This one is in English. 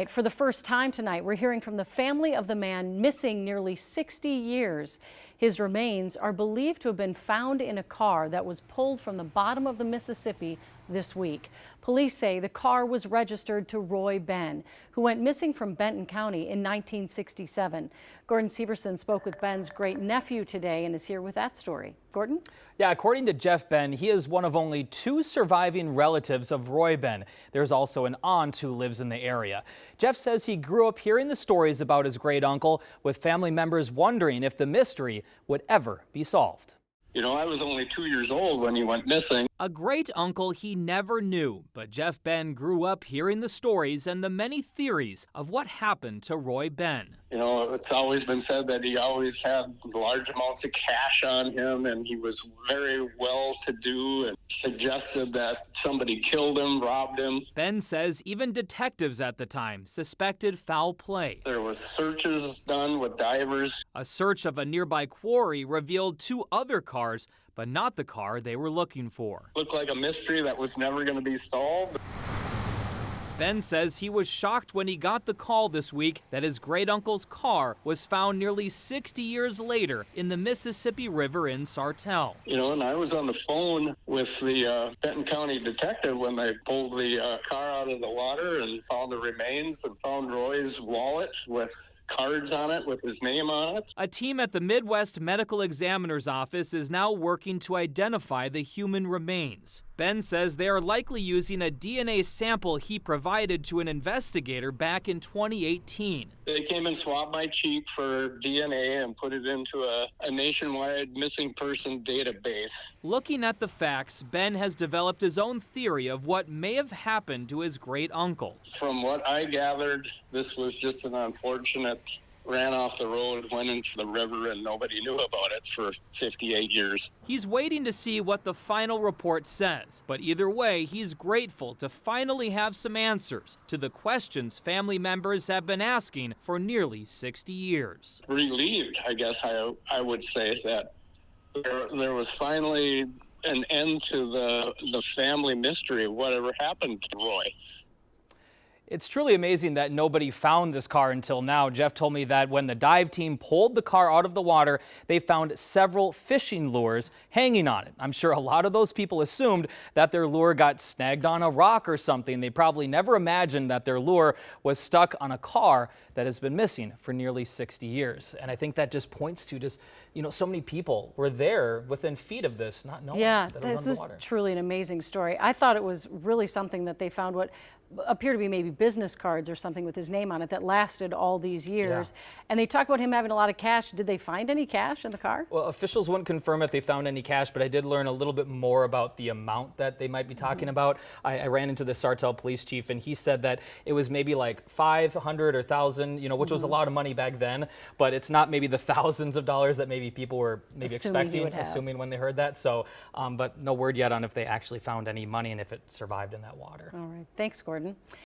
For the first time tonight, we're hearing from the family of the man missing nearly 60 years. His remains are believed to have been found in a car that was pulled from the bottom of the Mississippi this week. Police say the car was registered to Roy Benn, who went missing from Benton County in 1967. Gordon Severson spoke with Benn's great nephew today and is here with that story. Gordon? Yeah, according to Jeff Benn, he is one of only 2 surviving relatives of Roy Benn. There's also an aunt who lives in the area. Jeff says he grew up hearing the stories about his great uncle, with family members wondering if the mystery would ever be solved. You know, I was only 2 years old when he went missing. A great uncle he never knew, but Jeff Benn grew up hearing the stories and the many theories of what happened to Roy Benn. You know, it's always been said that he always had large amounts of cash on him and he was very well-to-do and suggested that somebody killed him, robbed him. Benn says even detectives at the time suspected foul play. There was searches done with divers. A search of a nearby quarry revealed 2 other cars, but not the car they were looking for. Looked like a mystery that was never going to be solved. Benn says he was shocked when he got the call this week that his great-uncle's car was found nearly 60 years later in the Mississippi River in Sartell. You know, and I was on the phone with the Benton County detective when they pulled the car out of the water and found the remains and found Roy's wallet with cards on it with his name on it. A team at the Midwest Medical Examiner's Office is now working to identify the human remains. Benn says they are likely using a DNA sample he provided to an investigator back in 2018. They came and swabbed my cheek for DNA and put it into a nationwide missing person database. Looking at the facts, Benn has developed his own theory of what may have happened to his great uncle. From what I gathered, this was just an unfortunate ran off the road, went into the river, and nobody knew about it for 58 years. He's waiting to see what the final report says, but either way, he's grateful to finally have some answers to the questions family members have been asking for nearly 60 years. Relieved, I guess I would say, that there was finally an end to the family mystery of whatever happened to Roy. It's truly amazing that nobody found this car until now. Jeff told me that when the dive team pulled the car out of the water, they found several fishing lures hanging on it. I'm sure a lot of those people assumed that their lure got snagged on a rock or something. They probably never imagined that their lure was stuck on a car that has been missing for nearly 60 years. And I think that just points to so many people were there within feet of this, not knowing that it was underwater. This is truly an amazing story. I thought it was really something that they found what appear to be maybe business cards or something with his name on it that lasted all these years. Yeah. And they talk about him having a lot of cash. Did they find any cash in the car? Well, officials wouldn't confirm if they found any cash, but I did learn a little bit more about the amount that they might be talking about. I ran into the Sartell police chief, and he said that it was maybe like 500 or 1,000, which was a lot of money back then, but it's not maybe the thousands of dollars that maybe people were assuming when they heard that. So, but no word yet on if they actually found any money and if it survived in that water. All right. Thanks, Gordon.